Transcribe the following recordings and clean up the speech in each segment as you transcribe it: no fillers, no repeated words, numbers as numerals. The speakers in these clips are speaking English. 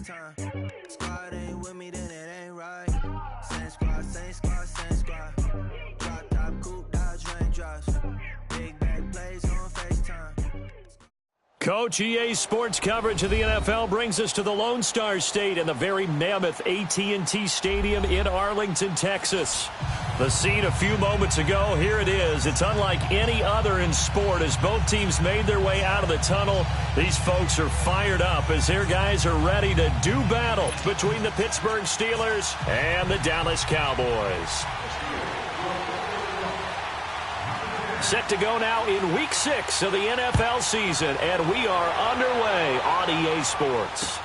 FaceTime. Squad ain't with me, then it ain't right. Same squad, same squad, same squad. Drop top, coupe, Dodge raindrops. Big bag plays on FaceTime. Coach, EA Sports coverage of the NFL brings us to the Lone Star State and the very mammoth AT&T Stadium in Arlington, Texas. The scene a few moments ago, here it is. It's unlike any other in sport as both teams made their way out of the tunnel. These folks are fired up as their guys are ready to do battle between the Pittsburgh Steelers and the Dallas Cowboys. Set to go now in Week 6 of the NFL season, and we are underway on EA Sports.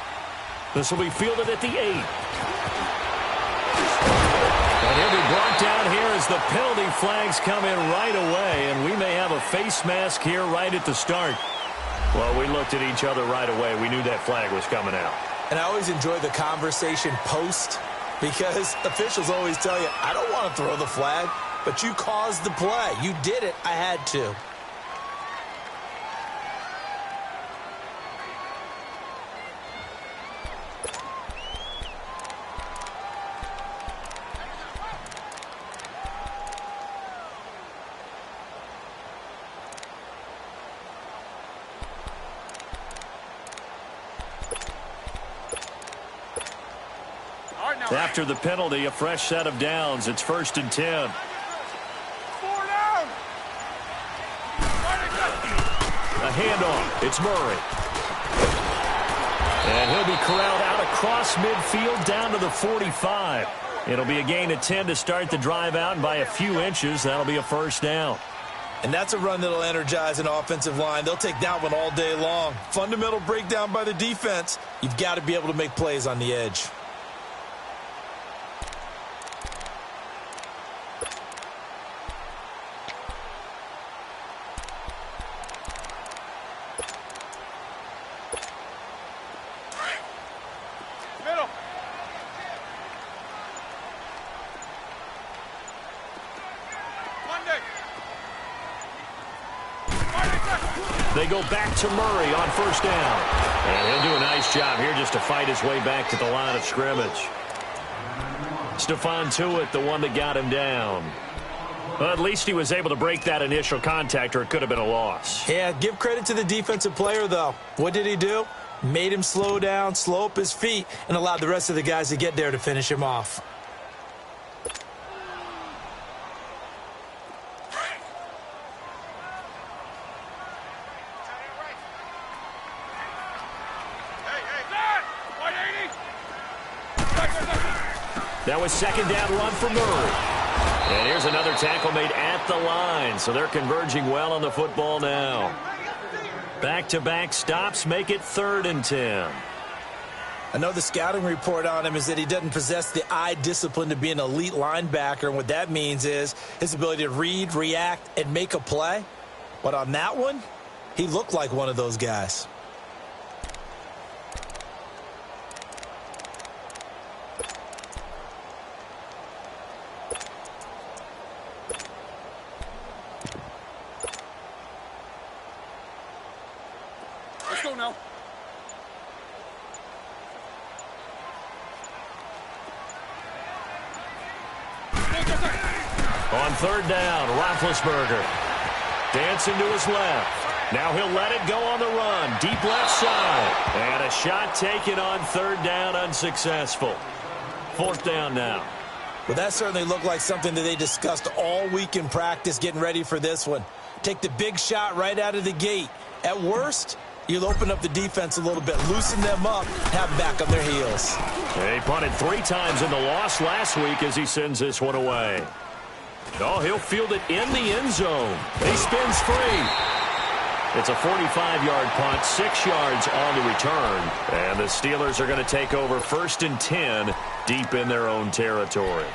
This will be fielded at the 8. And he'll be brought down here as the penalty flags come in right away, and we may have a face mask here right at the start. Well, we looked at each other right away. We knew that flag was coming out. And I always enjoy the conversation post because officials always tell you, I don't want to throw the flag. But you caused the play. You did it. I had to. After the penalty, a fresh set of downs. It's 1st and 10. A handoff. It's Murray. And he'll be corralled out across midfield down to the 45. It'll be a gain of 10 to start the drive out, and by a few inches, that'll be a first down. And that's a run that'll energize an offensive line. They'll take that one all day long. Fundamental breakdown by the defense. You've got to be able to make plays on the edge. They go back to Murray on first down. And he'll do a nice job here just to fight his way back to the line of scrimmage. Stephon Tuitt, the one that got him down. Well, at least he was able to break that initial contact, or it could have been a loss. Yeah, give credit to the defensive player, though. What did he do? Made him slow down, slow up his feet, and allowed the rest of the guys to get there to finish him off. That was second down run for Murray. And here's another tackle made at the line, so they're converging well on the football now. Back-to-back stops make it 3rd and 10. I know the scouting report on him is that he doesn't possess the eye discipline to be an elite linebacker, and what that means is his ability to read, react, and make a play. But on that one, he looked like one of those guys. Let's go now. On 3rd down, Roethlisberger. Dancing to his left. Now he'll let it go on the run. Deep left side. And a shot taken on 3rd down, unsuccessful. 4th down now. Well, that certainly looked like something that they discussed all week in practice getting ready for this one. Take the big shot right out of the gate. At worst, you'll open up the defense a little bit, loosen them up, have them back on their heels. He punted 3 times in the loss last week as he sends this one away. Oh, he'll field it in the end zone. He spins free. It's a 45-yard punt, 6 yards on the return. And the Steelers are going to take over 1st and 10 deep in their own territory.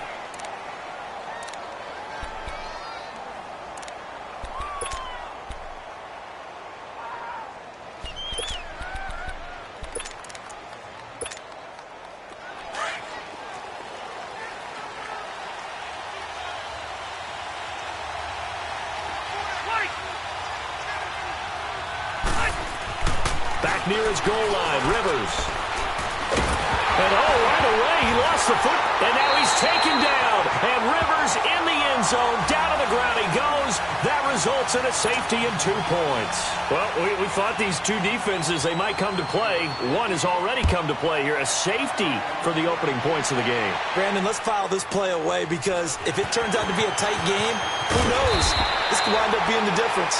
Back near his goal line, Rivers. And right away, he lost the foot, and now he's taken down. And Rivers in the end zone, down on the ground he goes. That results in a safety and 2 points. Well, we thought these two defenses, they might come to play. One has already come to play here, a safety for the opening points of the game. Brandon, let's file this play away because if it turns out to be a tight game, who knows? This could wind up being the difference.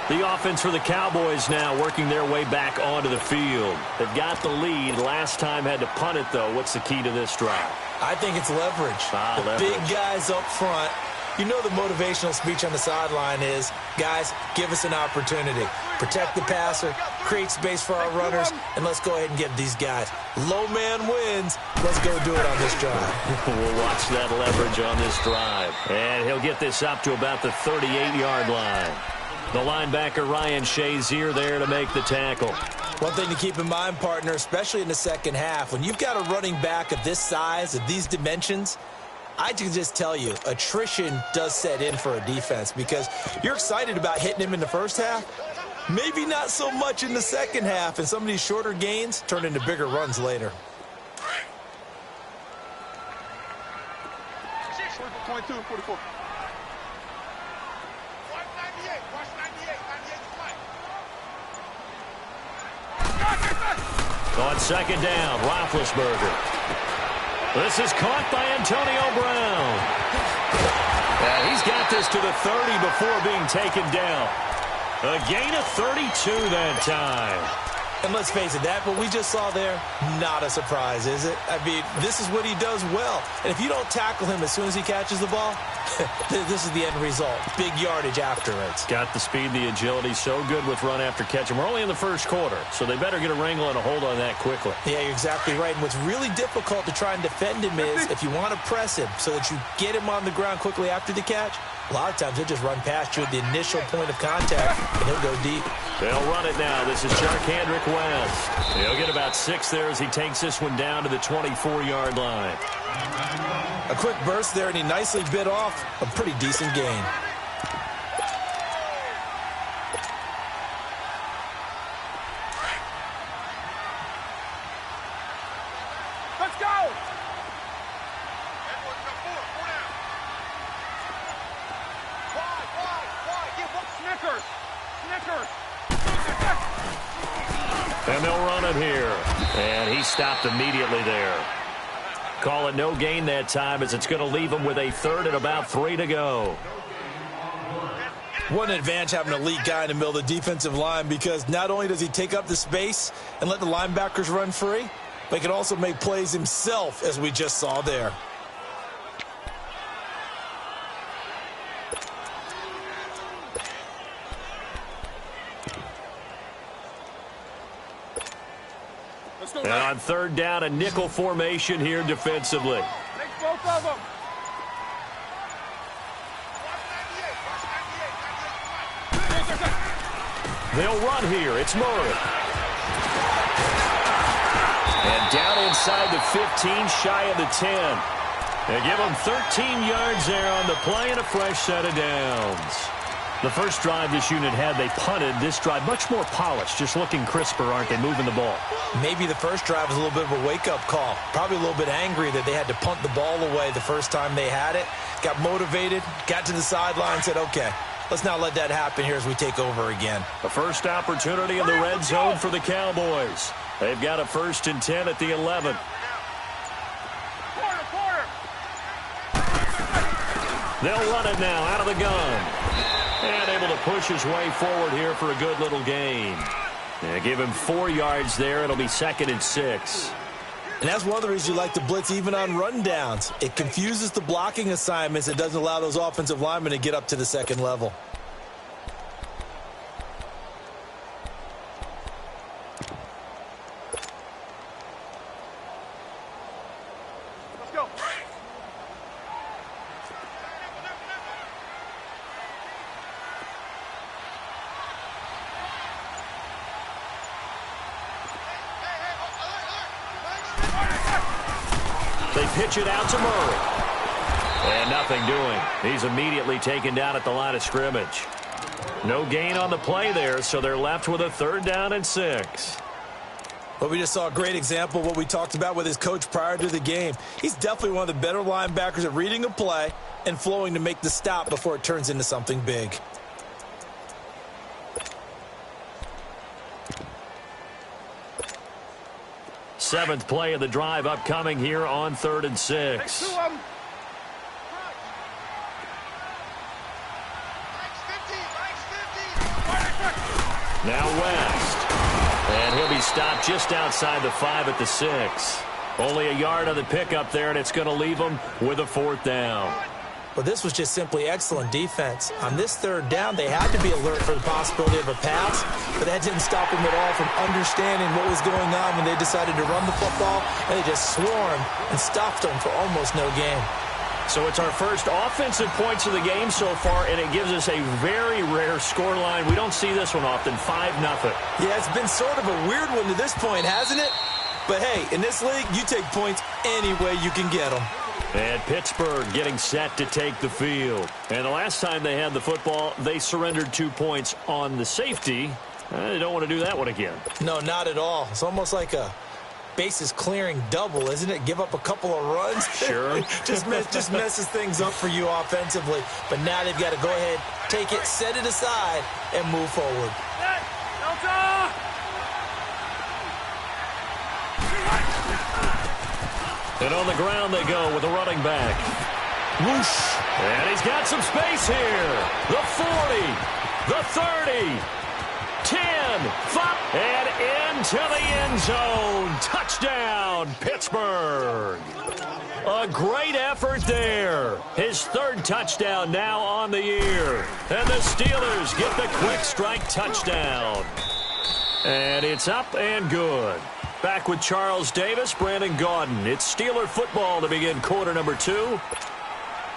The offense for the Cowboys now working their way back onto the field. They've got the lead. Last time had to punt it, though. What's the key to this drive? I think it's leverage. Leverage. Big guys up front. You know the motivational speech on the sideline is, guys, give us an opportunity. Protect the passer, create space for our runners, and let's go ahead and get these guys. Low man wins. Let's go do it on this drive. We'll watch that leverage on this drive. And he'll get this up to about the 38-yard line. The linebacker, Ryan Shazier, there to make the tackle. One thing to keep in mind, partner, especially in the second half, when you've got a running back of this size, of these dimensions, I can just tell you, attrition does set in for a defense because you're excited about hitting him in the first half. Maybe not so much in the second half, and some of these shorter gains turn into bigger runs later. 22, 44. On second down, Roethlisberger. This is caught by Antonio Brown. And he's got this to the 30 before being taken down. A gain of 32 that time. And let's face it, that what we just saw there, not a surprise, is it? I mean, this is what he does well. And if you don't tackle him as soon as he catches the ball, this is the end result. Big yardage afterwards. Got the speed, the agility, so good with run after catch. And we're only in the first quarter, so they better get a wrangle and a hold on that quickly. Yeah, you're exactly right. And what's really difficult to try and defend him is if you want to press him so that you get him on the ground quickly after the catch, a lot of times he'll just run past you at the initial point of contact, and he'll go deep. They'll run it now. This is Charkandrick West. He'll get about 6 there as he takes this one down to the 24-yard line. A quick burst there, and he nicely bit off a pretty decent gain. Let's go! Snickers! Snickers! And they'll run it here. And he stopped immediately there. Call it no gain that time as it's going to leave him with a third and about 3 to go. One advantage having an elite guy in the middle of the defensive line because not only does he take up the space and let the linebackers run free, but he can also make plays himself, as we just saw there. And on third down, a nickel formation here defensively. Take both of them. They'll run here. It's Murray. And down inside the 15, shy of the 10. They give him 13 yards there on the play and a fresh set of downs. The first drive this unit had, they punted. This drive, much more polished, just looking crisper, aren't they, moving the ball? Maybe the first drive was a little bit of a wake-up call. Probably a little bit angry that they had to punt the ball away the first time they had it. Got motivated, got to the sideline, said, okay, let's not let that happen here as we take over again. The first opportunity in the red zone for the Cowboys. They've got a 1st and 10 at the 11. They'll run it now out of the gun. And able to push his way forward here for a good little gain. Yeah, give him 4 yards there. It'll be 2nd and 6. And that's one of the reasons you like to blitz even on rundowns. It confuses the blocking assignments. It doesn't allow those offensive linemen to get up to the second level. Let's go. They pitch it out to Murray. And nothing doing. He's immediately taken down at the line of scrimmage. No gain on the play there, so they're left with a 3rd down and 6. Well, we just saw a great example of what we talked about with his coach prior to the game. He's definitely one of the better linebackers at reading a play and flowing to make the stop before it turns into something big. Seventh play of the drive upcoming here on 3rd and 6. Now West. And he'll be stopped just outside the 5 at the 6. Only a yard on the pickup there, and it's going to leave him with a 4th down. Well, this was just simply excellent defense. On this 3rd down, they had to be alert for the possibility of a pass, but that didn't stop them at all from understanding what was going on when they decided to run the football, and they just swarmed and stopped them for almost no gain. So it's our first offensive points of the game so far, and it gives us a very rare scoreline. We don't see this one often, 5-0. Yeah, it's been sort of a weird one to this point, hasn't it? But hey, in this league, you take points any way you can get them. And Pittsburgh getting set to take the field. And the last time they had the football, they surrendered 2 points on the safety. They don't want to do that one again. No, not at all. It's almost like a bases clearing double, isn't it? Give up a couple of runs. Sure. just messes things up for you offensively. But now they've got to go ahead, take it, set it aside, and move forward. And on the ground they go with a running back. Whoosh. And he's got some space here. The 40, the 30, 10, 5, and into the end zone. Touchdown, Pittsburgh. A great effort there. His 3rd touchdown now on the year. And the Steelers get the quick strike touchdown. And it's up and good. Back with Charles Davis, Brandon Gaudin. It's Steeler football to begin quarter number 2.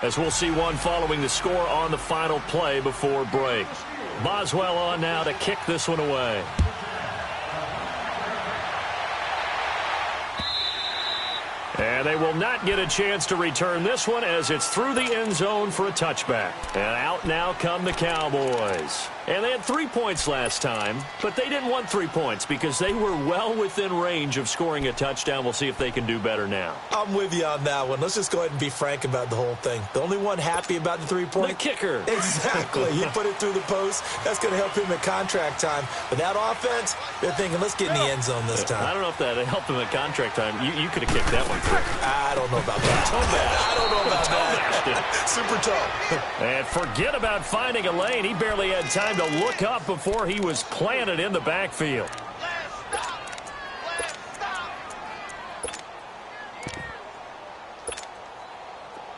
As we'll see one following the score on the final play before break. Boswell on now to kick this one away. And they will not get a chance to return this one as it's through the end zone for a touchback. And out now come the Cowboys. And they had 3 points last time, but they didn't want 3 points because they were well within range of scoring a touchdown. We'll see if they can do better now. I'm with you on that one. Let's just go ahead and be frank about the whole thing. The only one happy about the 3-point? The kicker. Exactly. He put it through the post. That's going to help him at contract time. But that offense, they're thinking, let's get in the end zone this time. I don't know if that helped him at contract time. You could have kicked that one through. I don't know about that. I don't know about that. Super tough. And forget about finding a lane. He barely had time to look up before he was planted in the backfield.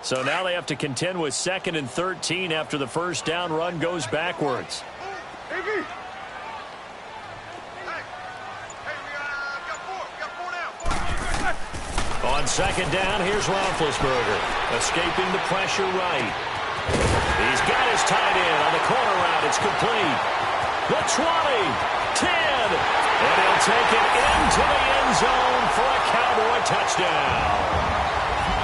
So now they have to contend with 2nd and 13 after the first down run goes backwards. On 2nd down, here's Roethlisberger, escaping the pressure right. He's got his tight end on the corner route. It's complete. The 20, 10, and he'll take it into the end zone for a Cowboy touchdown.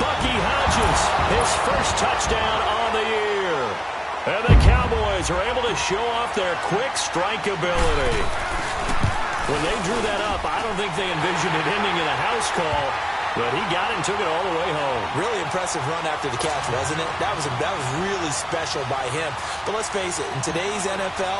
Bucky Hodges, his first touchdown on the year. And the Cowboys are able to show off their quick strike ability. When they drew that up, I don't think they envisioned it ending in a house call. But he got it and took it all the way home. Really impressive run after the catch, wasn't it? That was really special by him. But let's face it, in today's NFL,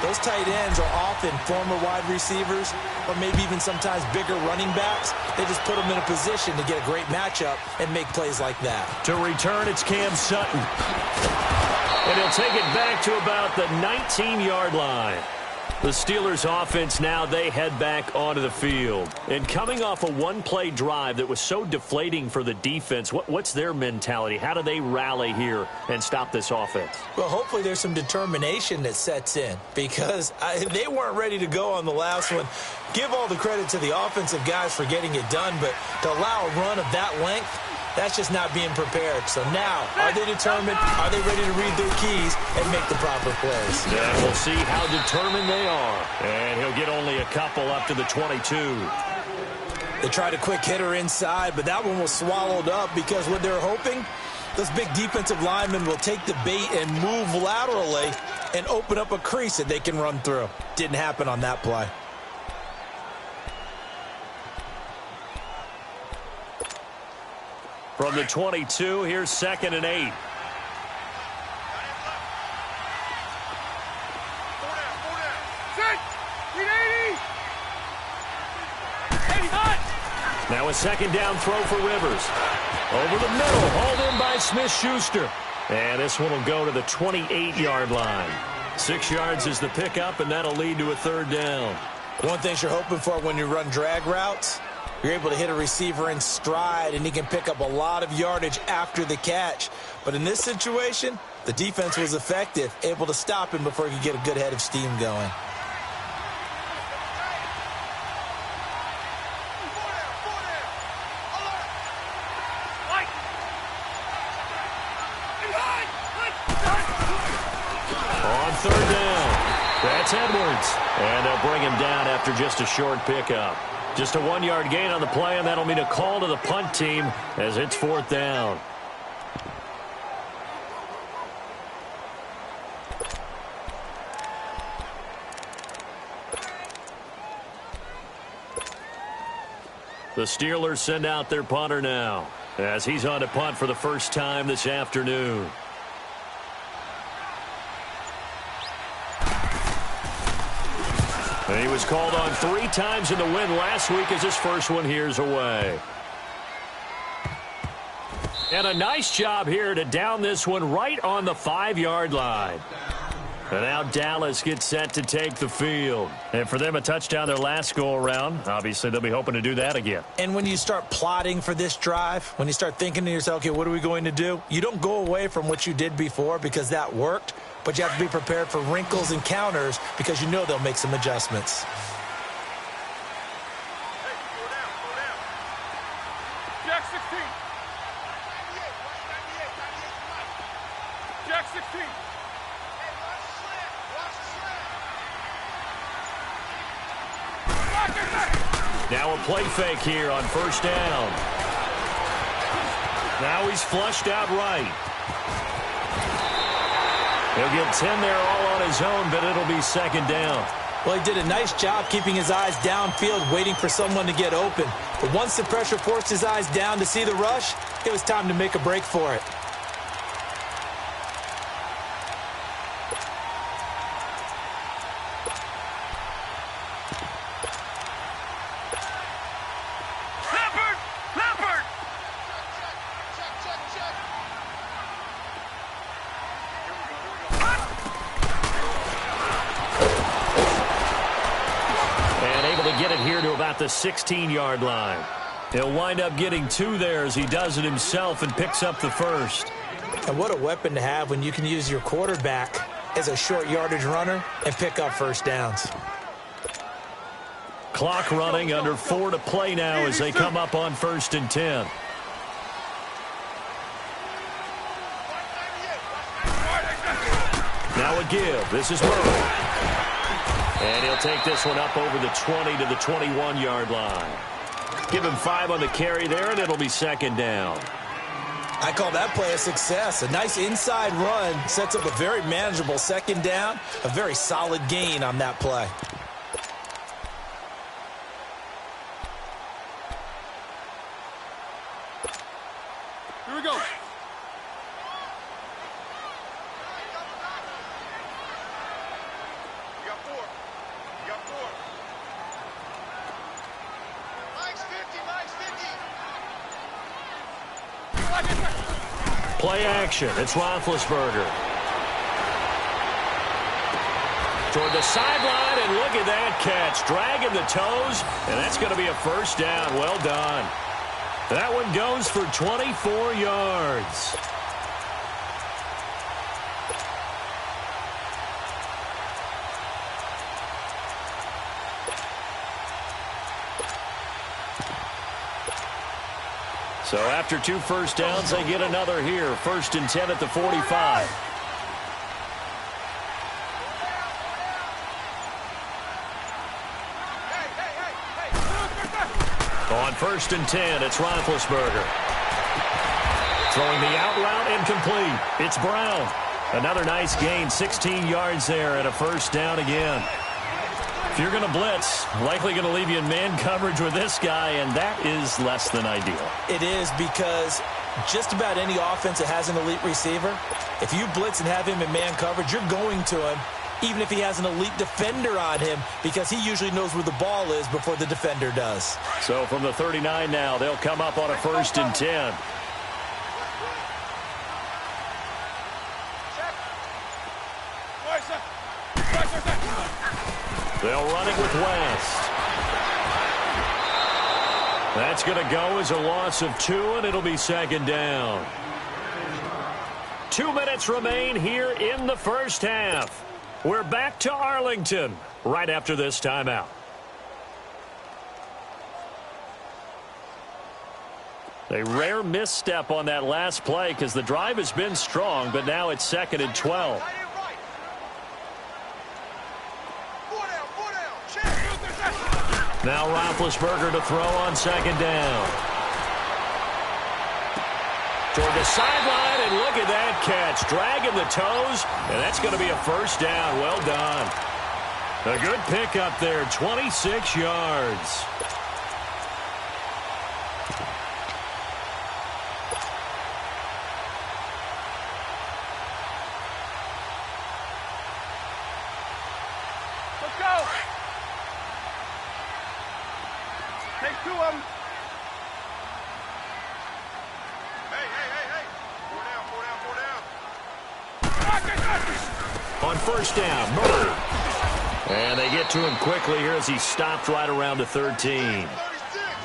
those tight ends are often former wide receivers or maybe even sometimes bigger running backs. They just put them in a position to get a great matchup and make plays like that. To return, it's Cam Sutton. And he'll take it back to about the 19-yard line. The Steelers offense now, they head back onto the field. And coming off a one-play drive that was so deflating for the defense, what's their mentality? How do they rally here and stop this offense? Well, hopefully there's some determination that sets in because they weren't ready to go on the last one. Give all the credit to the offensive guys for getting it done, but to allow a run of that length, that's just not being prepared. So now, are they determined? Are they ready to read their keys and make the proper plays? And we'll see how determined they are. And he'll get only a couple up to the 22. They tried a quick hitter inside, but that one was swallowed up because what they're hoping, those big defensive linemen will take the bait and move laterally and open up a crease that they can run through. Didn't happen on that play. From the 22, here's 2nd and 8. Now a 2nd down throw for Rivers. Over the middle, hauled in by Smith-Schuster. And this one will go to the 28-yard line. 6 yards is the pickup, and that'll lead to a 3rd down. One thing you're hoping for when you run drag routes, you're able to hit a receiver in stride, and he can pick up a lot of yardage after the catch. But in this situation, the defense was effective, able to stop him before he could get a good head of steam going. On 3rd down, that's Edwards. And they'll bring him down after just a short pickup. Just a 1-yard gain on the play, and that'll mean a call to the punt team as it's 4th down. The Steelers send out their punter now as he's on to punt for the first time this afternoon. And he was called on 3 times in the win last week as his first one here's away. And a nice job here to down this one right on the 5-yard line. And now Dallas gets set to take the field. And for them, a touchdown their last go-around. Obviously, they'll be hoping to do that again. And when you start plotting for this drive, when you start thinking to yourself, okay, what are we going to do? You don't go away from what you did before because that worked, but you have to be prepared for wrinkles and counters because you know they'll make some adjustments. Jack 16. Jack 16. Now a play fake here on 1st down. Now he's flushed out right. He'll get 10 there all on his own, but it'll be 2nd down. Well, he did a nice job keeping his eyes downfield, waiting for someone to get open. But once the pressure forced his eyes down to see the rush, it was time to make a break for it. The 16-yard line. He'll wind up getting 2 there as he does it himself and picks up the 1st. And what a weapon to have when you can use your quarterback as a short yardage runner and pick up 1st downs. Clock running, under 4 to play now as they come up on 1st and 10. Now a give. This is Murray. And he'll take this one up over the 20 to the 21-yard line. Give him 5 on the carry there, and it'll be 2nd down. I call that play a success. A nice inside run sets up a very manageable 2nd down. A very solid gain on that play. Here we go. Play action. It's Roethlisberger. Toward the sideline, and look at that catch. Dragging the toes, and that's going to be a 1st down. Well done. That one goes for 24 yards. So after 2 1st downs, they get another here. 1st and 10 at the 45. On 1st and 10, it's Roethlisberger. Throwing the out route incomplete. It's Brown. Another nice gain, 16 yards there and a 1st down again. If you're going to blitz, likely going to leave you in man coverage with this guy, and that is less than ideal. It is, because just about any offense that has an elite receiver, if you blitz and have him in man coverage, you're going to him, even if he has an elite defender on him, because he usually knows where the ball is before the defender does. So from the 39 now, they'll come up on a 1st and 10. They'll run it with West. That's going to go as a loss of 2, and it'll be 2nd down. 2 minutes remain here in the first half. We're back to Arlington right after this timeout. A rare misstep on that last play because the drive has been strong, but now it's 2nd and 12. Now Roethlisberger to throw on 2nd down. Toward the sideline, and look at that catch. Dragging the toes, and that's going to be a 1st down. Well done. A good pickup there, 26 yards. Let's go. Take 2 of them. Hey. 4 down. On 1st down, Murray. And they get to him quickly here as he stopped right around the 13.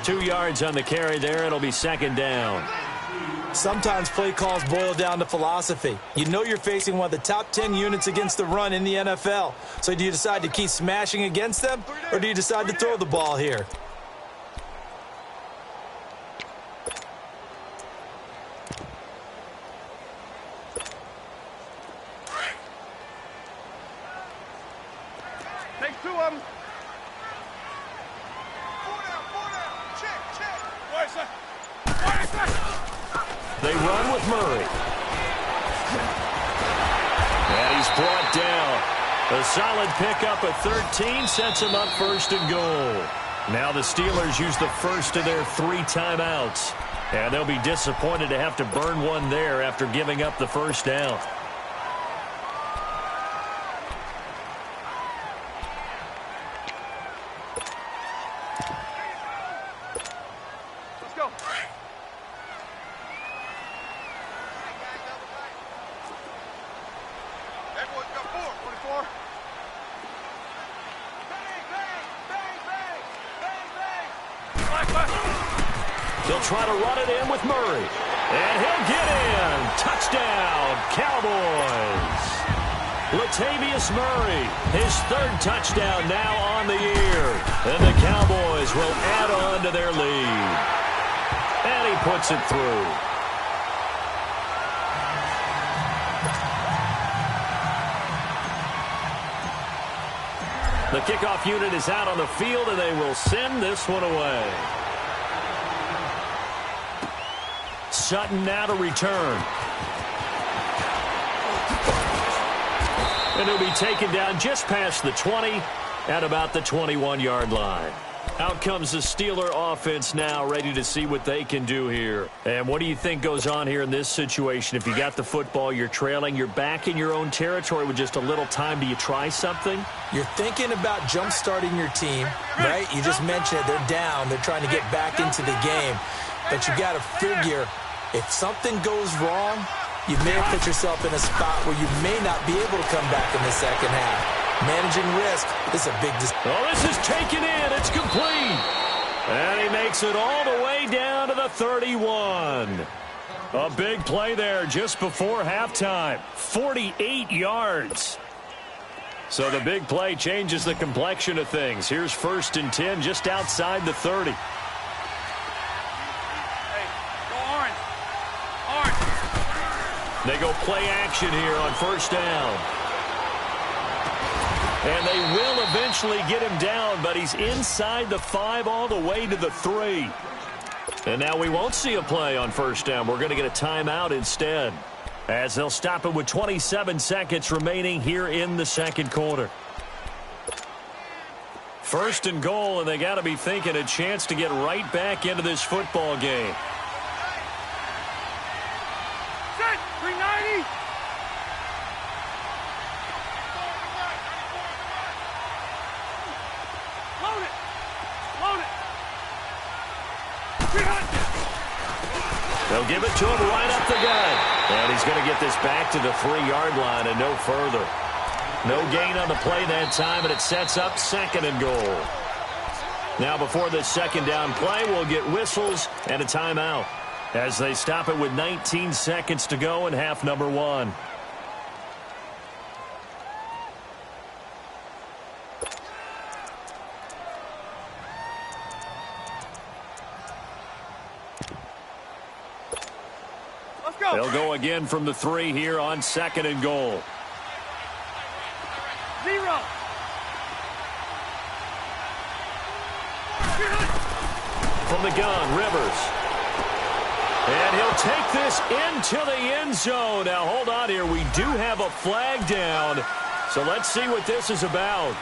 2 yards on the carry there. It'll be 2nd down. Sometimes play calls boil down to philosophy. You know you're facing one of the top 10 units against the run in the NFL. So do you decide to keep smashing against them, or do you decide to throw the ball here? Take 2 of them. 4 down. Check. They run with Murray. And he's brought down. A solid pickup at 13 sets him up 1st and goal. Now the Steelers use the first of their 3 timeouts. And they'll be disappointed to have to burn one there after giving up the 1st down. Let's go. Everyone's got 4. 24. Bang. They'll try to run it in with Murray. And he'll get in. Touchdown, Cowboys. Latavius Murray, his 3rd touchdown now on the year. And the Cowboys will add on to their lead. And he puts it through. The kickoff unit is out on the field, and they will send this one away. Sutton now to return. And he'll be taken down just past the 20 at about the 21-yard line. Out comes the Steeler offense now, ready to see what they can do here. And what do you think goes on here in this situation? If you got the football, you're trailing, you're back in your own territory with just a little time. Do you try something? You're thinking about jump-starting your team, right? You just mentioned it. They're down. They're trying to get back into the game. But you got to figure, if something goes wrong, you may have put yourself in a spot where you may not be able to come back in the second half. Managing risk is a big decision. Oh, this is taken in. It's complete. And he makes it all the way down to the 31. A big play there just before halftime. 48 yards. So the big play changes the complexion of things. Here's 1st and 10 just outside the 30. Hey, go orange. They go play action here on 1st down. And they will eventually get him down, but he's inside the 5 all the way to the 3. And now we won't see a play on 1st down. We're going to get a timeout instead, as they'll stop it with 27 seconds remaining here in the second quarter. First and goal, and they got to be thinking a chance to get right back into this football game. Set. 390. Load it. Load it. 300. They'll give it to him right up the gut. And he's going to get this back to the 3-yard line and no further. No gain on the play that time, and it sets up second and goal. Now before this second down play, we'll get whistles and a timeout as they stop it with 19 seconds to go in half number 1. Let's go. They'll go again from the 3 here on second and goal. 0. From the gun, Rivers. And he'll take this into the end zone. Now, hold on here. We do have a flag down. So let's see what this is about.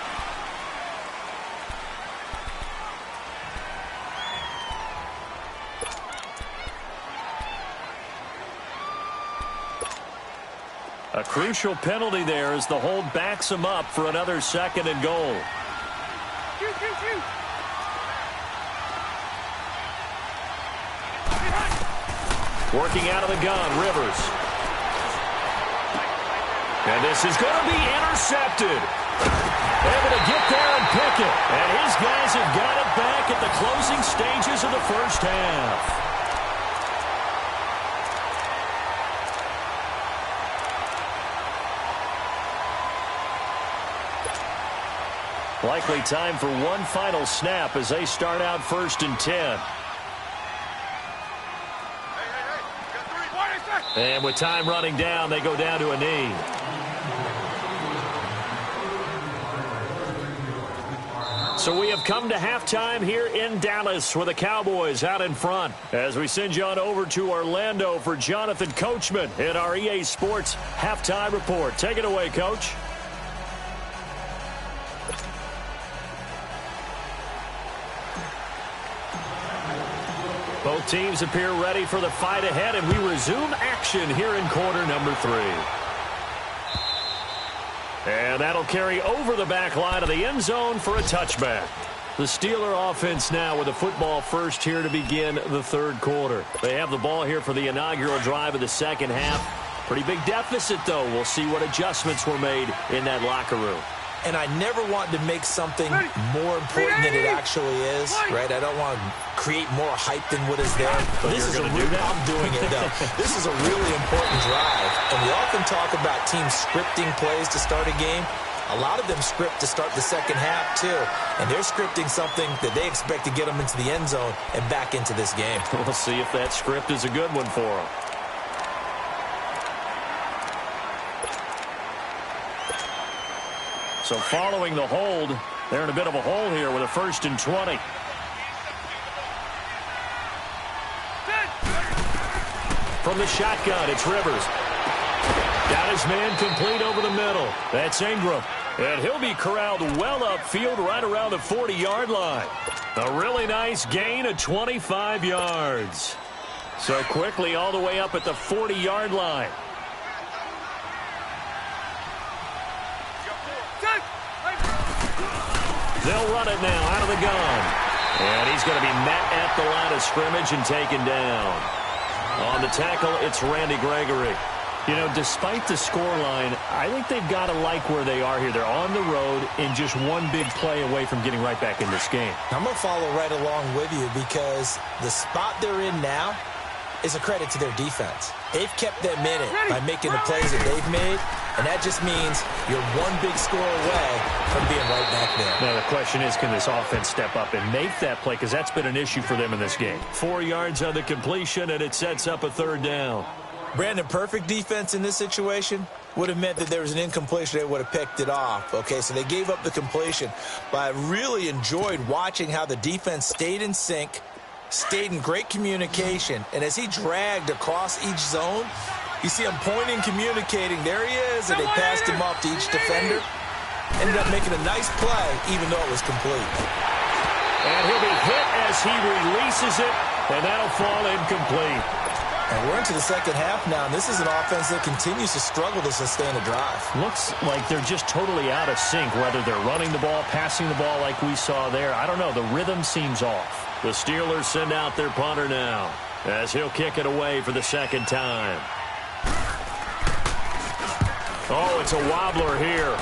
A crucial penalty there as the hold backs him up for another second and goal. Shoot, shoot, shoot. Working out of the gun, Rivers. And this is going to be intercepted. Able to get there and pick it. And his guys have got it back at the closing stages of the first half. Likely time for one final snap as they start out first and 10. And with time running down, they go down to a knee. So we have come to halftime here in Dallas with the Cowboys out in front. As we send you on over to Orlando for Jonathan Coachman in our EA Sports Halftime Report. Take it away, Coach. Both teams appear ready for the fight ahead, and we resume action here in quarter number 3. And that'll carry over the back line of the end zone for a touchback. The Steeler offense now with a football first here to begin the third quarter. They have the ball here for the inaugural drive of the second half. Pretty big deficit, though. We'll see what adjustments were made in that locker room. And I never want to make something more important than it actually is, right? I don't want to create more hype than what is there. But this is I'm doing it, though. This is a really important drive. And we often talk about teams scripting plays to start a game. A lot of them script to start the second half, too. And they're scripting something that they expect to get them into the end zone and back into this game. We'll see if that script is a good one for them. So following the hold, they're in a bit of a hole here with a first and 20. From the shotgun, it's Rivers. Got his man complete over the middle. That's Ingram. And he'll be corralled well upfield right around the 40-yard line. A really nice gain of 25 yards. So quickly all the way up at the 40-yard line. They'll run it now out of the gun. And he's going to be met at the line of scrimmage and taken down. On the tackle, it's Randy Gregory. You know, despite the scoreline, I think they've got to like where they are here. They're on the road and just one big play away from getting right back in this game. I'm going to follow right along with you because the spot they're in now is a credit to their defense. They've kept them in it by making the plays that they've made, and that just means you're one big score away from being right back there. Now, the question is, can this offense step up and make that play? Because that's been an issue for them in this game. 4 yards on the completion, and it sets up a third down. Brandon, perfect defense in this situation would have meant that there was an incompletion. They would have picked it off. Okay, so they gave up the completion. But I really enjoyed watching how the defense stayed in sync, stayed in great communication, and as he dragged across each zone, you see him pointing, communicating. There he is, and they passed him off to each defender. Ended up making a nice play, even though it was complete. And he'll be hit as he releases it, and that'll fall incomplete. And we're into the second half now, and this is an offense that continues to struggle to sustain a drive. Looks like they're just totally out of sync, whether they're running the ball, passing the ball like we saw there. I don't know. The rhythm seems off. The Steelers send out their punter now, as he'll kick it away for the second time. Oh, it's a wobbler here.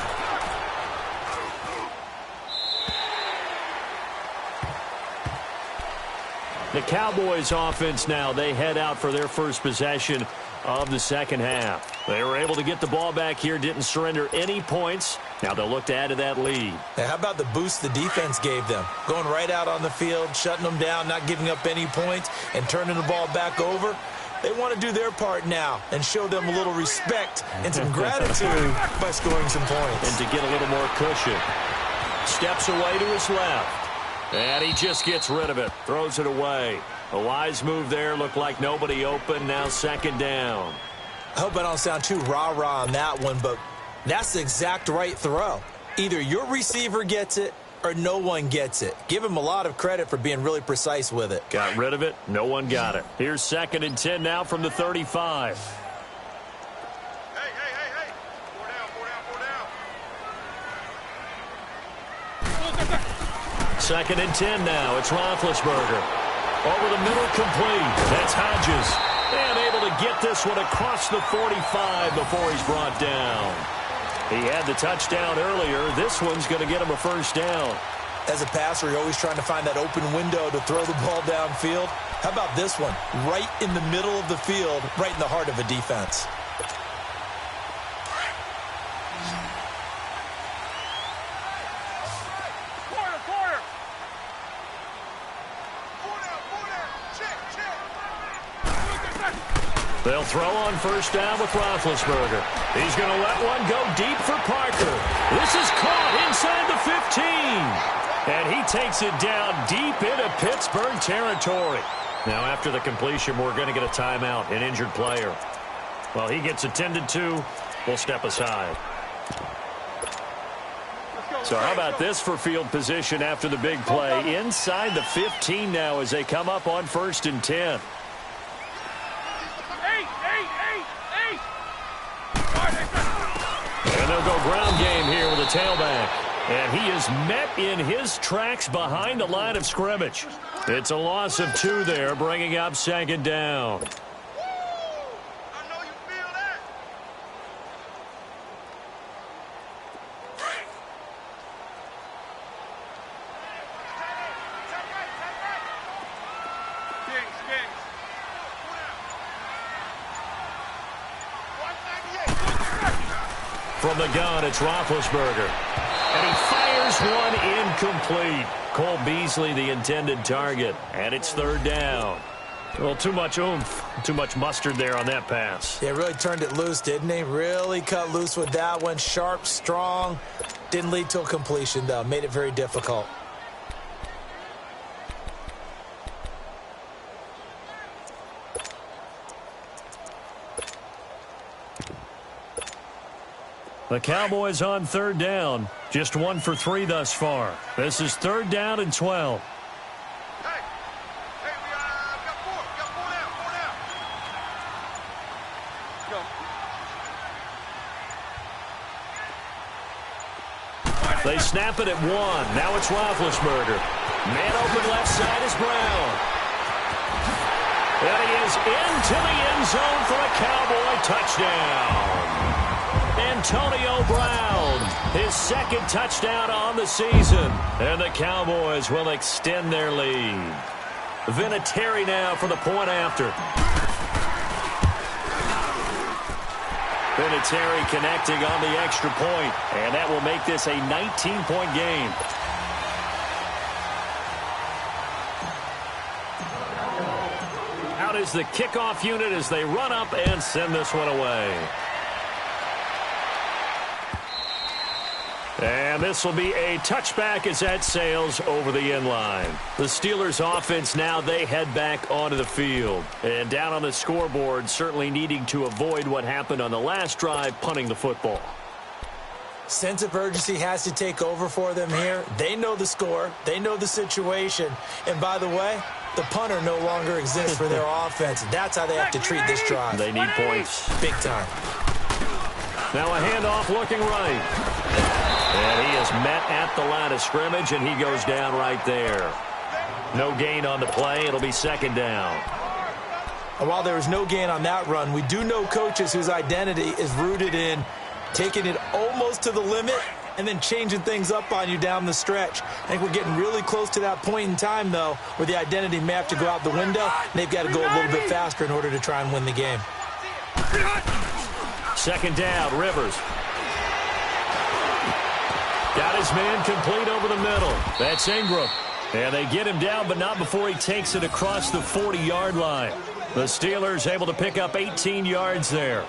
The Cowboys offense now, they head out for their first possession of the second half. They were able to get the ball back here, didn't surrender any points. Now they'll look to add to that lead. Hey, how about the boost the defense gave them? Going right out on the field, shutting them down, not giving up any points, and turning the ball back over. They want to do their part now and show them a little respect and some gratitude by scoring some points. And to get a little more cushion. Steps away to his left. And he just gets rid of it. Throws it away. A wise move there. Looked like nobody open. Now second down. I hope I don't sound too rah-rah on that one, but that's the exact right throw. Either your receiver gets it or no one gets it. Give him a lot of credit for being really precise with it. Got rid of it. No one got it. Here's 2nd and 10 now from the 35. Hey. 4 down. 2nd and 10 now. It's Roethlisberger. Over the middle, complete. That's Hodges. And able to get this one across the 45 before he's brought down. He had the touchdown earlier. This one's going to get him a first down. As a passer, you're always trying to find that open window to throw the ball downfield. How about this one? Right in the middle of the field, right in the heart of a defense. They'll throw on first down with Roethlisberger. He's going to let one go deep for Parker. This is caught inside the 15. And he takes it down deep into Pittsburgh territory. Now after the completion, we're going to get a timeout, an injured player. Well, he gets attended to. We'll step aside. So how about this for field position after the big play? Inside the 15 now as they come up on 1st and 10. And they'll go ground game here with a tailback. And he is met in his tracks behind the line of scrimmage. It's a loss of 2 there, bringing up 2nd down. From the gun, it's Roethlisberger. And he fires one incomplete. Cole Beasley, the intended target. And it's 3rd down. Well, too much oomph, too much mustard there on that pass. Yeah, really turned it loose, didn't he? Really cut loose with that one. Sharp, strong. Didn't lead to a completion, though. Made it very difficult. The Cowboys on 3rd down. Just 1 for 3 thus far. This is 3rd down and 12. Hey, we got 4. We got 4 down. Go. They snap it at 1. Now it's Roethlisberger. Man open left side is Brown. And he is into the end zone for a Cowboy touchdown. Antonio Brown, his 2nd touchdown on the season. And the Cowboys will extend their lead. Vinatieri now for the point after. Vinatieri connecting on the extra point. And that will make this a 19-point game. Out is the kickoff unit as they run up and send this one away. And this will be a touchback as that sails over the end line. The Steelers offense now, they head back onto the field. And down on the scoreboard, certainly needing to avoid what happened on the last drive, punting the football. Sense of urgency has to take over for them here. They know the score. They know the situation. And by the way, the punter no longer exists for their offense. That's how they have to treat this drive. They need points. Big time. Now a handoff looking right. And he is met at the line of scrimmage, and he goes down right there. No gain on the play. It'll be second down. And while there was no gain on that run, we do know coaches whose identity is rooted in taking it almost to the limit and then changing things up on you down the stretch. I think we're getting really close to that point in time, though, where the identity may have to go out the window, and they've got to go a little bit faster in order to try and win the game. Second down, Rivers. Got his man complete over the middle. That's Ingram. And they get him down, but not before he takes it across the 40-yard line. The Steelers able to pick up 18 yards there.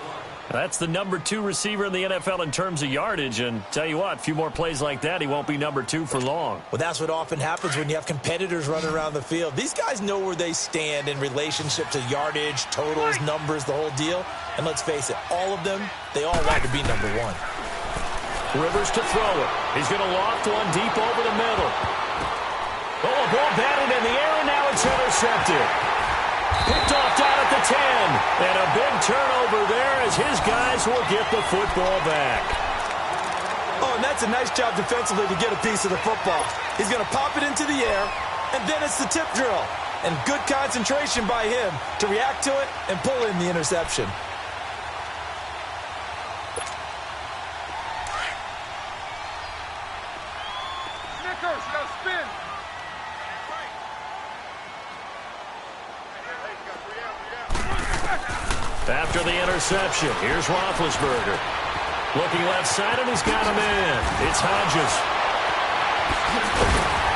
That's the number 2 receiver in the NFL in terms of yardage. And tell you what, a few more plays like that, he won't be number 2 for long. Well, that's what often happens when you have competitors running around the field. These guys know where they stand in relationship to yardage, totals, numbers, the whole deal. And let's face it, all of them, they all want to be number 1. Rivers to throw it. He's going to loft one deep over the middle. Oh, a ball batted in the air, and now it's intercepted. Picked off down at the 10. And a big turnover there as his guys will get the football back. Oh, and that's a nice job defensively to get a piece of the football. He's going to pop it into the air, and then it's the tip drill. And good concentration by him to react to it and pull in the interception. Snickers, you gotta spin. After the interception, here's Roethlisberger. Looking left side, and he's got him in. It's Hodges.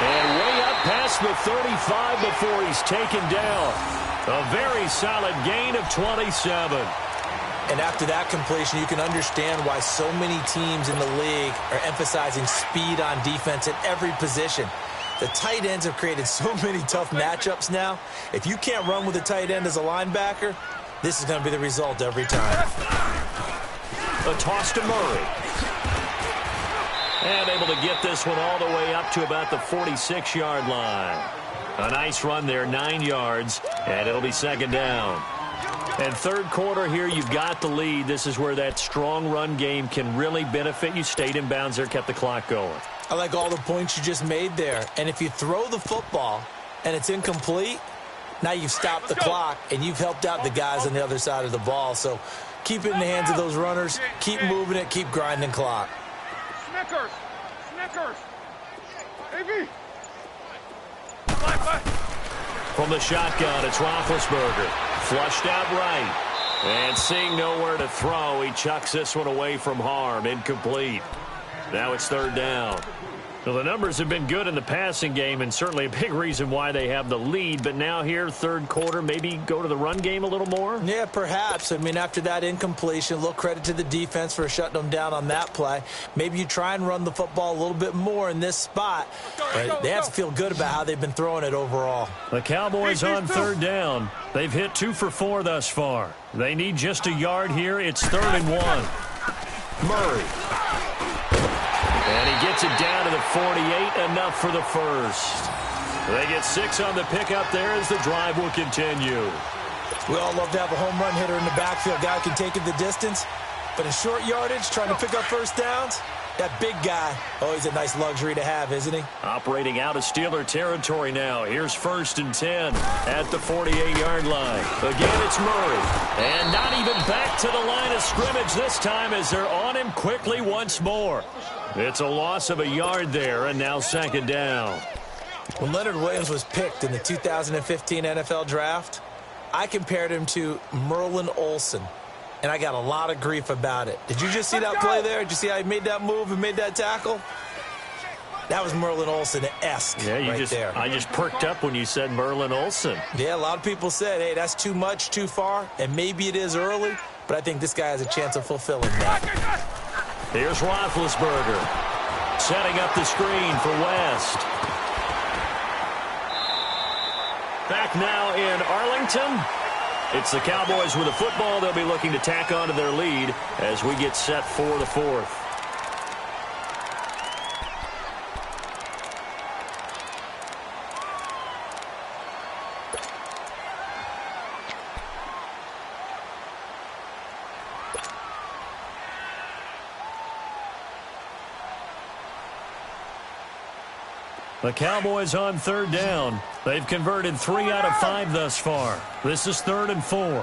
And way up past the 35 before he's taken down. A very solid gain of 27. And after that completion, you can understand why so many teams in the league are emphasizing speed on defense at every position. The tight ends have created so many tough matchups now. If you can't run with a tight end as a linebacker, this is going to be the result every time. A toss to Murray. And able to get this one all the way up to about the 46-yard line. A nice run there, 9 yards, and it'll be second down. And third quarter here, you've got the lead. This is where that strong run game can really benefit you. Stayed in bounds there, kept the clock going. I like all the points you just made there. And if you throw the football and it's incomplete, now you've stopped the clock and you've helped out the guys on the other side of the ball. So keep it in the hands of those runners. Keep moving it. Keep grinding clock. Snickers. Snickers. Baby. From the shotgun, it's Roethlisberger. Flushed out right. And seeing nowhere to throw, he chucks this one away from harm. Incomplete. Now it's third down. Well, the numbers have been good in the passing game and certainly a big reason why they have the lead. But now here, third quarter, maybe go to the run game a little more? Yeah, perhaps. I mean, after that incompletion, a little credit to the defense for shutting them down on that play. Maybe you try and run the football a little bit more in this spot. But they have to feel good about how they've been throwing it overall. The Cowboys on third down. They've hit 2 for 4 thus far. They need just a yard here. It's 3rd and 1. Murray. And he gets it down to the 48, enough for the first. They get 6 on the pickup there as the drive will continue. We all love to have a home run hitter in the backfield. Guy can take it the distance. But in short yardage, trying to pick up first downs, that big guy, oh, he's a nice luxury to have, isn't he? Operating out of Steeler territory now. Here's 1st and 10 at the 48-yard line. Again, it's Murray. And not even back to the line of scrimmage this time as they're on him quickly once more. It's a loss of a yard there, and now second down. When Leonard Williams was picked in the 2015 NFL Draft, I compared him to Merlin Olsen, and I got a lot of grief about it. Did you just see that play there? Did you see how he made that move and made that tackle? That was Merlin Olsen-esque there. I just perked up when you said Merlin Olsen. Yeah, a lot of people said, hey, that's too much, too far, and maybe it is early, but I think this guy has a chance of fulfilling that. Here's Roethlisberger setting up the screen for West. Back now in Arlington. It's the Cowboys with the football. They'll be looking to tack on to their lead as we get set for the 4th. The Cowboys on third down. They've converted 3 out of 5 thus far. This is 3rd and 4. Hey,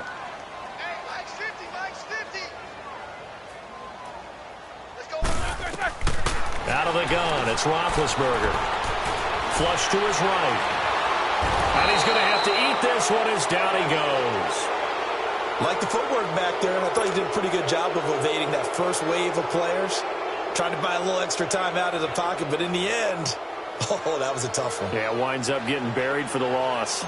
Mike's 50, Mike's 50. Let's go. Out of the gun, it's Roethlisberger. Flush to his right. And he's going to have to eat this one as down he goes. Like the footwork back there, I thought he did a pretty good job of evading that first wave of players. Trying to buy a little extra time out of the pocket, but in the end, oh, that was a tough one. Yeah, winds up getting buried for the loss.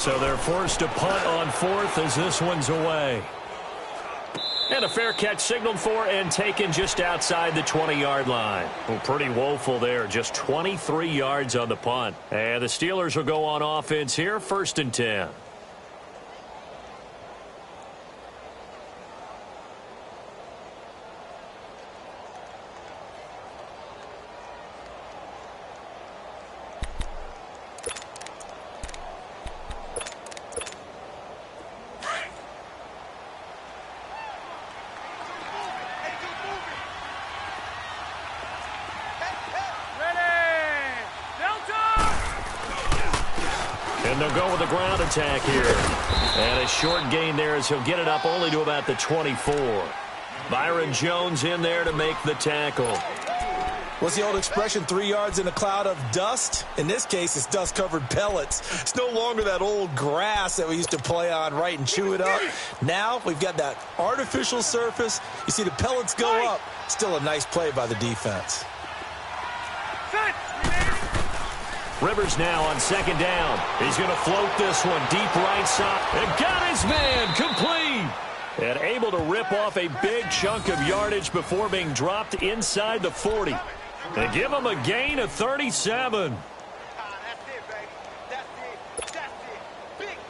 So they're forced to punt on 4th as this one's away. And a fair catch signaled for and taken just outside the 20-yard line. Well, pretty woeful there. Just 23 yards on the punt. And the Steelers will go on offense here, 1st and 10. And they'll go with a ground attack here. And a short gain there as he'll get it up only to about the 24. Byron Jones in there to make the tackle. What's the old expression, 3 yards in a cloud of dust? In this case, it's dust-covered pellets. It's no longer that old grass that we used to play on, right, and chew it up. Now we've got that artificial surface. You see the pellets go up. Still a nice play by the defense. Rivers now on 2nd down. He's going to float this one deep right side. And got his man complete. And able to rip off a big chunk of yardage before being dropped inside the 40. They give him a gain of 37.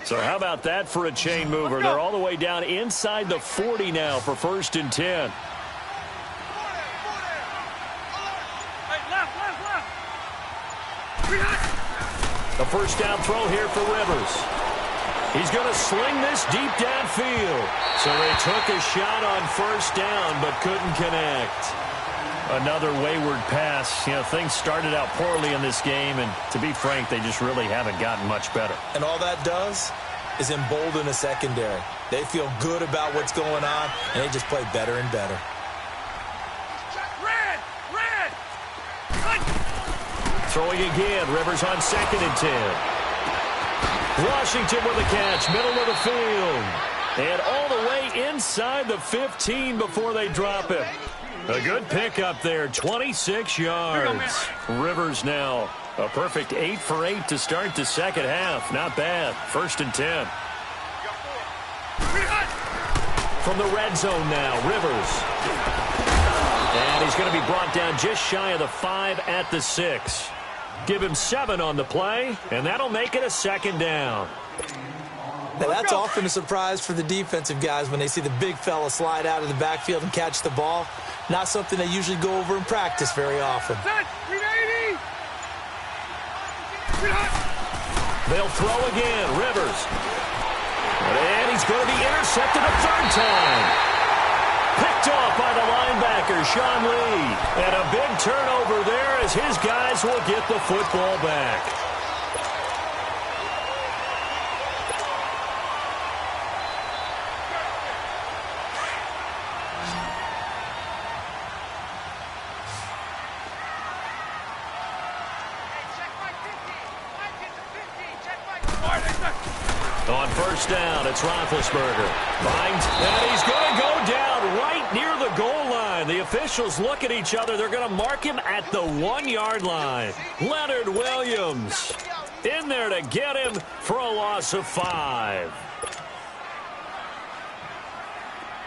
So how about that for a chain mover? They're all the way down inside the 40 now for 1st and 10. A first down throw here for Rivers. He's going to sling this deep downfield. So they took a shot on 1st down but couldn't connect. Another wayward pass. You know, things started out poorly in this game, and to be frank, they just really haven't gotten much better. And all that does is embolden a secondary. They feel good about what's going on, and they just play better and better. Throwing again, Rivers on 2nd and 10. Washington with a catch, middle of the field. And all the way inside the 15 before they drop him. A good pickup there, 26 yards. Rivers now a perfect 8 for 8 to start the second half. Not bad. 1st and 10. From the red zone now, Rivers. And he's going to be brought down just shy of the 5 at the 6. Give him 7 on the play, and that'll make it a 2nd down. Now, that's often a surprise for the defensive guys when they see the big fella slide out of the backfield and catch the ball. Not something they usually go over in practice very often. They'll throw again. Rivers. And he's going to be intercepted a 3rd time. Picked off by the linebacker, Sean Lee. And a big turnover there as his guys will get the football back. On 1st down, it's Roethlisberger. Finds, and he's going to go down right near the goal line. The officials look at each other. They're going to mark him at the 1-yard line. Leonard Williams in there to get him for a loss of 5.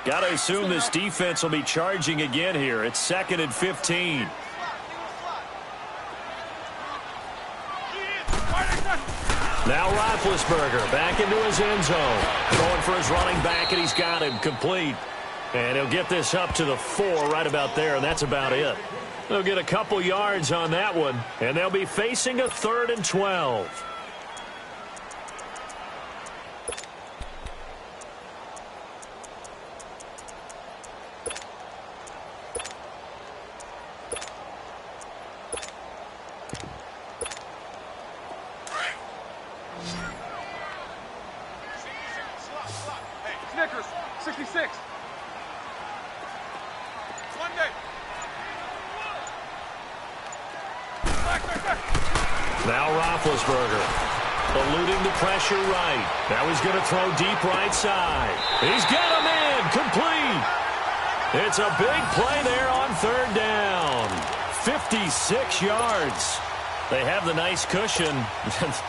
Got to assume this defense will be charging again here. It's 2nd and 15. Now Roethlisberger back into his end zone. Going for his running back, and he's got him complete. And he'll get this up to the 4 right about there, and that's about it. They'll get a couple yards on that one, and they'll be facing a 3rd and 12. Roethlisberger. Eluding the pressure right. Now he's going to throw deep right side. He's got him in. Complete. It's a big play there on third down. 56 yards. They have the nice cushion.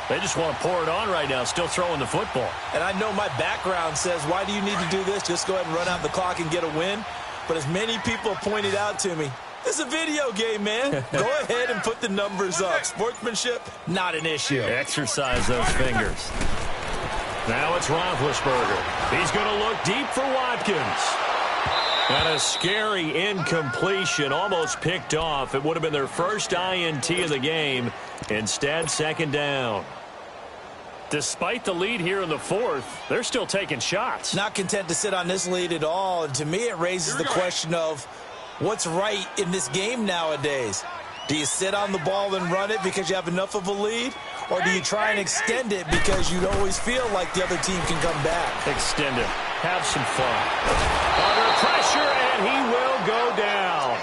They just want to pour it on right now, still throwing the football. And I know my background says, why do you need to do this? Just go ahead and run out the clock and get a win. But as many people have pointed out to me, it's a video game, man. Go ahead and put the numbers up. Sportsmanship, not an issue. Exercise those fingers. Now it's Roethlisberger. He's going to look deep for Watkins. And a scary incompletion, almost picked off. It would have been their first INT of the game. Instead, second down. Despite the lead here in the fourth, they're still taking shots. Not content to sit on this lead at all. And to me, it raises the question of what's right in this game nowadays. Do you sit on the ball and run it because you have enough of a lead? Or do you try and extend it because you always feel like the other team can come back? Extend it. Have some fun. Under pressure, and he will go down.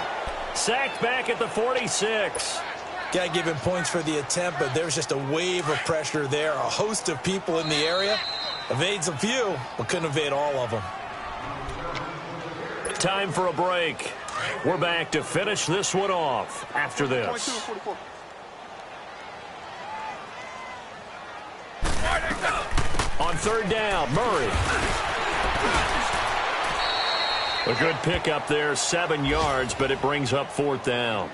Sacked back at the 46. Got to give him points for the attempt, but there's just a wave of pressure there. A host of people in the area. Evades a few, but couldn't evade all of them. Time for a break. We're back to finish this one off after this. On third down, Murray. A good pickup there, 7 yards, but it brings up fourth down.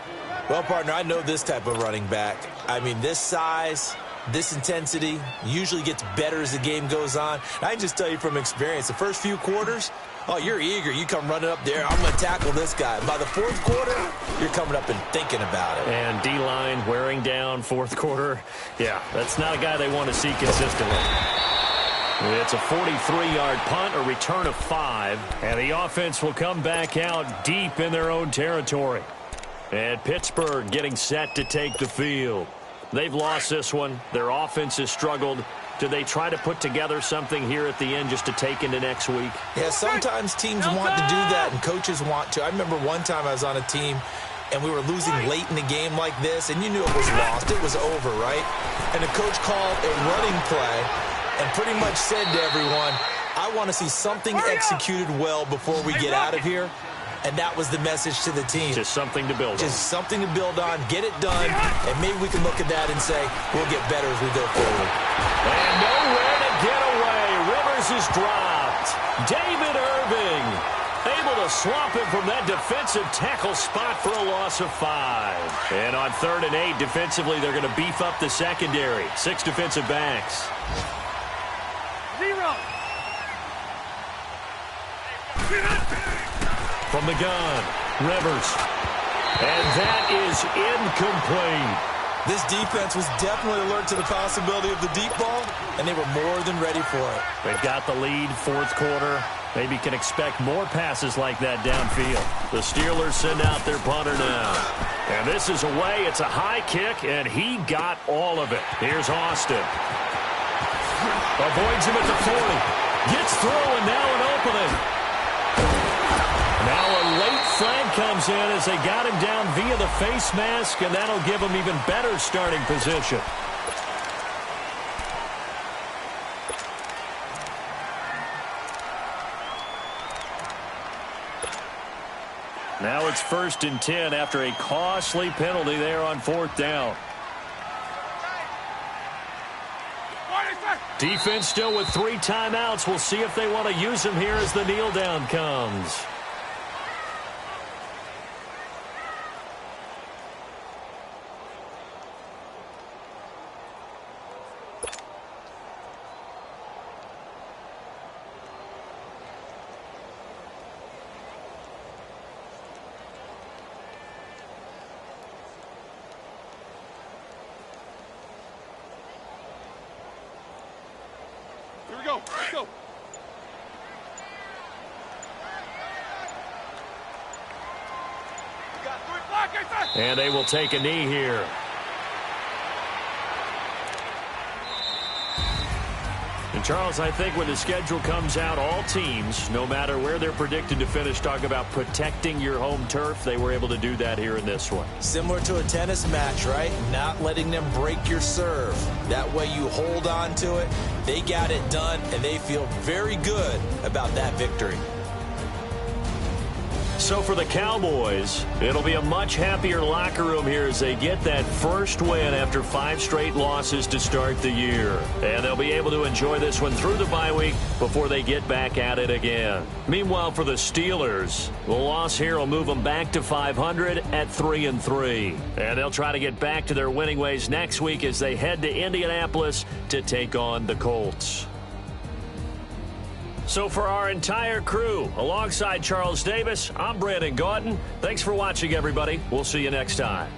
Well, partner, I know this type of running back. I mean, this size, this intensity usually gets better as the game goes on. I can just tell you from experience, the first few quarters, oh, you're eager. You come running up there. I'm going to tackle this guy. By the fourth quarter, you're coming up and thinking about it. And D-line wearing down fourth quarter. Yeah, that's not a guy they want to see consistently. It's a 43-yard punt, a return of 5. And the offense will come back out deep in their own territory. And Pittsburgh getting set to take the field. They've lost this one. Their offense has struggled. Do they try to put together something here at the end just to take into next week? Yeah, sometimes teams want to do that and coaches want to. I remember one time I was on a team and we were losing late in the game like this, and you knew it was lost. It was over, right? And the coach called a running play and pretty much said to everyone, I want to see something executed well before we get out of here. And that was the message to the team. Just something to build on. Just something to build on, get it done, and maybe we can look at that and say, we'll get better as we go forward. And nowhere to get away. Rivers is dropped. David Irving able to swamp him from that defensive tackle spot for a loss of 5. And on 3rd and 8, defensively, they're going to beef up the secondary. 6 defensive backs. 0. From the gun, Rivers. And that is incomplete. This defense was definitely alert to the possibility of the deep ball, and they were more than ready for it. They've got the lead, fourth quarter. Maybe can expect more passes like that downfield. The Steelers send out their punter now. And this is away. It's a high kick, and he got all of it. Here's Austin. Avoids him at the 40. Gets through, and now an opening. Now a late flag comes in as they got him down via the face mask, and that'll give him even better starting position. Now it's 1st and 10 after a costly penalty there on 4th down. Defense still with 3 timeouts. We'll see if they want to use them here as the kneel down comes. Let's go. And they will take a knee here. And, Charles, I think when the schedule comes out, all teams, no matter where they're predicted to finish, talk about protecting your home turf. They were able to do that here in this one. Similar to a tennis match, right? Not letting them break your serve. That way you hold on to it. They got it done, and they feel very good about that victory. So for the Cowboys, it'll be a much happier locker room here as they get that first win after 5 straight losses to start the year. And they'll be able to enjoy this one through the bye week before they get back at it again. Meanwhile, for the Steelers, the loss here will move them back to 500 at 3-3. And they'll try to get back to their winning ways next week as they head to Indianapolis to take on the Colts. So for our entire crew, alongside Charles Davis, I'm Brandon Gautin. Thanks for watching, everybody. We'll see you next time.